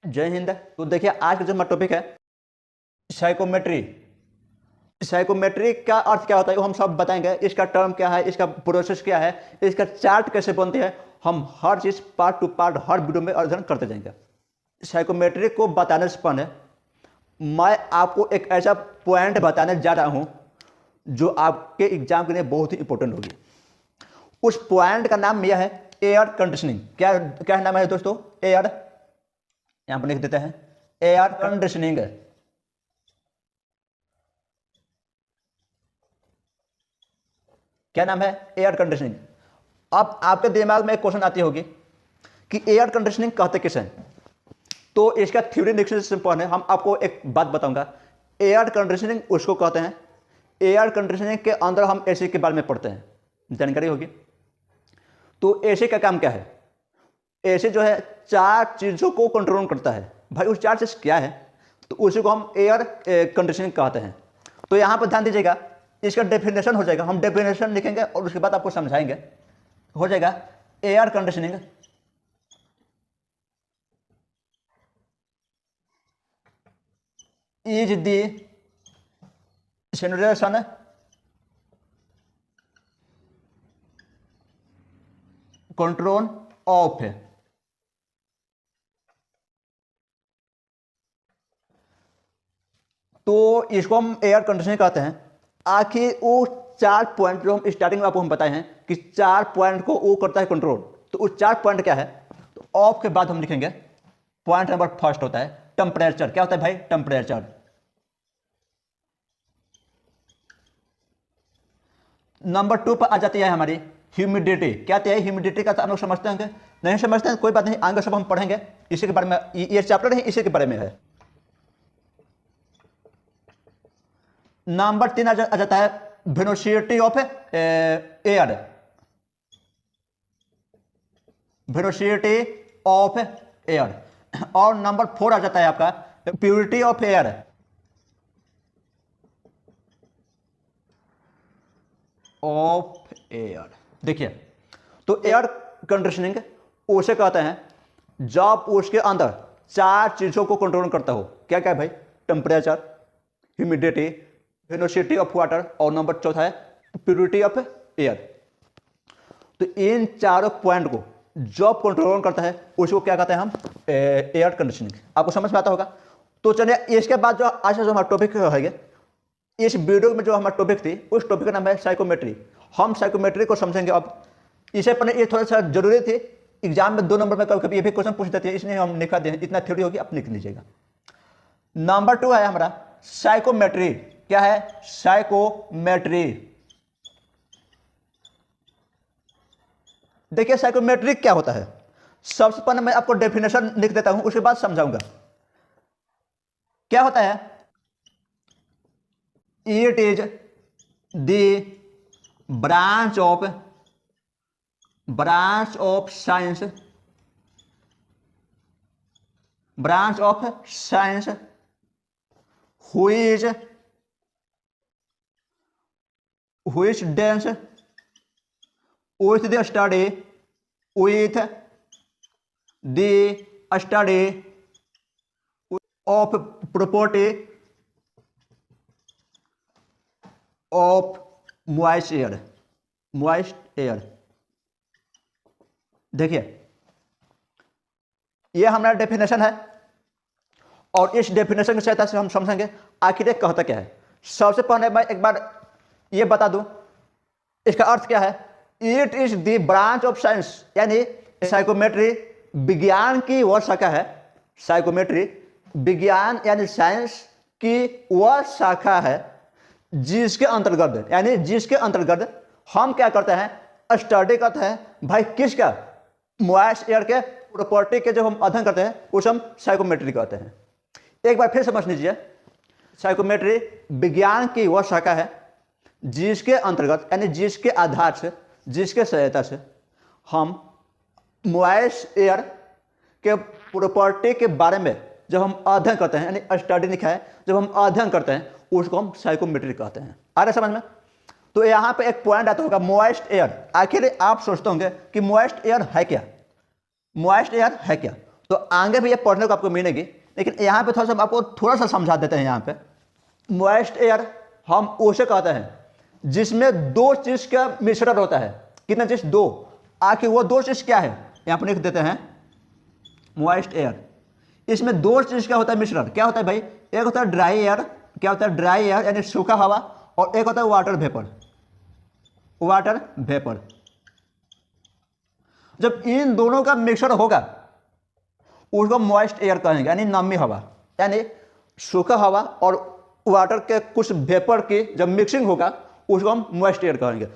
जय हिंद। तो देखिए आज का जो हमारा टॉपिक है साइकोमेट्री। साइकोमेट्री का अर्थ क्या होता है वो हम सब बताएंगे। इसका टर्म क्या है, इसका प्रोसेस क्या है, इसका चार्ट कैसे बनती है, हम हर चीज़ पार्ट टू पार्ट हर वीडियो में अध्ययन करते जाएंगे। साइकोमेट्री को बताने से पहले मैं आपको एक ऐसा पॉइंट बताने जा रहा हूं जो आपके एग्जाम के लिए बहुत ही इंपॉर्टेंट होगी। उस पॉइंट का नाम यह है एयर कंडीशनिंग। क्या क्या नाम है दोस्तों? एयर, यहां पर लिख देते हैं एयर कंडीशनिंग। क्या नाम है? Air conditioning. अब आपके दिमाग में एक क्वेश्चन आती होगी कि एयर कंडीशनिंग कहते किसे हैं। तो इसका थ्योरी लिखने से पहले हम आपको एक बात बताऊंगा। एयर कंडीशनिंग उसको कहते हैं, एयर कंडीशनिंग के अंदर हम एसी के बारे में पढ़ते हैं, जानकारी होगी। तो एसी का काम क्या है? एसी जो है चार चीजों को कंट्रोल करता है। भाई उस चार चीज क्या है? तो उसी को हम एयर कंडीशनिंग कहते हैं। तो यहां पर ध्यान दीजिएगा, इसका डेफिनेशन हो जाएगा, हम डेफिनेशन लिखेंगे और उसके बाद आपको समझाएंगे। हो जाएगा air conditioning is the generation control of. तो इसको हम एयर कंडीशनिंग कहते हैं। आखिर वो चार पॉइंट जो हम स्टार्टिंग में आपको हम बताए हैं कि चार पॉइंट को वो करता है कंट्रोल। तो वो चार पॉइंट क्या है? तो ऑफ के बाद हम लिखेंगे पॉइंट नंबर फर्स्ट होता है टेम्परेचर। क्या होता है भाई? टेम्परेचर। नंबर टू पर आ जाती है हमारी ह्यूमिडिटी। क्या होती है ह्यूमिडिटी का? तो हम लोग समझते होंगे, नहीं समझते हैं कोई बात नहीं, आगे सब हम पढ़ेंगे इसी के बारे में। ये चैप्टर है इसी के बारे में है। नंबर तीन आ जाता है velocity of air. Velocity of air. और नंबर फोर आ जाता है आपका purity of air. Of air. देखिए, तो एयर कंडीशनिंग उसे कहते हैं जब उसके अंदर चार चीजों को कंट्रोल करता हो। क्या क्या है भाई? Temperature, humidity, velocity of water और नंबर चौथा है प्योरिटी ऑफ एयर। तो इन चारों पॉइंट को जब कंट्रोल करता है उसको क्या कहते हैं हम? Air conditioning. आपको समझ में आता होगा। तो चलिए इसके बाद जो आज जो हमारा टॉपिक है, इस वीडियो में जो हमारा टॉपिक थी उस टॉपिक का नाम है साइकोमेट्री। हम साइकोमेट्री को समझेंगे। अब इसे पढ़ने ये थोड़ा सा जरूरी थी, एग्जाम में 2 नंबर में कभी कभी ये भी क्वेश्चन पूछ देते हैं, इसलिए हम लिखा दें। इतना थ्योरी होगी, आप लिख लीजिएगा। नंबर 2 है हमारा साइकोमेट्री। क्या है? साइकोमेट्री। देखिए साइकोमेट्री क्या होता है। सबसे पहले मैं आपको डेफिनेशन लिख देता हूं, उसके बाद समझाऊंगा क्या होता है। It is the branch of science which deals with the study of property of moist air। देखिए ये हमारा डेफिनेशन है और इस डेफिनेशन की सहायता से हम समझेंगे आखिर ये कहता क्या है। सबसे पहले मैं एक बार ये बता दूं इसका अर्थ क्या है। It is the branch of science, यानी साइकोमेट्री विज्ञान की वह शाखा है। साइकोमेट्री विज्ञान यानी साइंस की वह शाखा है जिसके अंतर्गत, यानी जिसके अंतर्गत हम क्या करते हैं? स्टडी करते हैं। भाई किसका? मॉइस्ट एयर के प्रॉपर्टी के जो हम अध्ययन करते हैं उसे हम साइकोमेट्री कहते हैं। एक बार फिर समझ लीजिए, साइकोमेट्री विज्ञान की वह शाखा है जिसके अंतर्गत, यानी जिसके आधार से, जिसके सहायता से हम मॉइस्ट एयर के प्रॉपर्टी के बारे में जब हम अध्ययन करते हैं, यानी स्टडी लिखा है, जब हम अध्ययन करते हैं उसको हम साइकोमेट्री कहते हैं। आ रहा समझ में? तो यहां पे एक पॉइंट आता होगा मॉइस्ट एयर। आखिर आप सोचते होंगे कि मॉइस्ट एयर है क्या? मॉइस्ट एयर है क्या? तो आगे भी ये पढ़ने को आपको मिलेगी, लेकिन यहाँ पे थोड़ा सा हम आपको थोड़ा सा समझा देते हैं। यहाँ पे मॉइस्ट एयर हम उसे कहते हैं जिसमें दो चीज़ का मिश्रण होता है। कितना चीज़? दो। आखिर वो दो चीज़ क्या है? यहाँ पर लिख देते हैं मॉइस्ट एयर। इसमें दो चीज़ का होता है मिश्रण। क्या होता है भाई? एक होता है ड्राई एयर। क्या होता है? ड्राई एयर यानी सूखा हवा, और एक होता है वाटर वेपर। Water vapour. जब इन दोनों का मिक्सचर होगा उसको मॉइस्ट एयर कहेंगे, यानी नमी हवा। यानी सूखा हवा और वाटर के कुछ वेपर की जब मिक्सिंग होगा उसको हम मॉइस्ट एयर कहेंगे।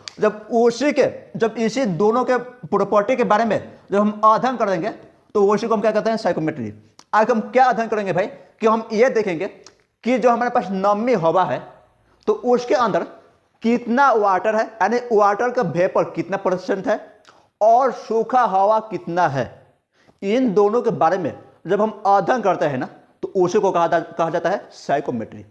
जब इसी दोनों के प्रॉपर्टी के बारे में जब हम अध्ययन करेंगे तो उसी को हम क्या कहते हैं? साइकोमेट्री। आगे हम क्या अध्ययन करेंगे भाई? कि हम ये देखेंगे कि जो हमारे पास नमी हवा है तो उसके अंदर कितना वाटर है, यानी वाटर का वेपर कितना % है, और सूखा हवा कितना है। इन दोनों के बारे में जब हम अध्ययन करते हैं ना तो उसी को कहा जाता है साइकोमेट्री।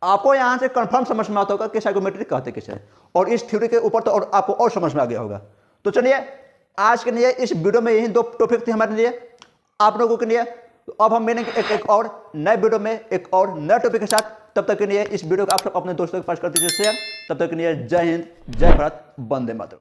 आपको यहां से कंफर्म समझ में आता होगा कि साइकोमेट्री कहते किसे है, और इस थ्योरी के ऊपर तो और आपको और समझ में आ गया होगा। तो चलिए आज के लिए इस वीडियो में यही 2 टॉपिक थे हमारे लिए, आप लोगों के लिए। तो अब हम मिलेंगे एक और नए वीडियो में एक और नए टॉपिक के साथ। तब तक के लिए इस वीडियो को आप सब अपने दोस्तों के पास कर दीजिए शेयर। तब तक के लिए जय हिंद, जय भारत, वंदे मातरम।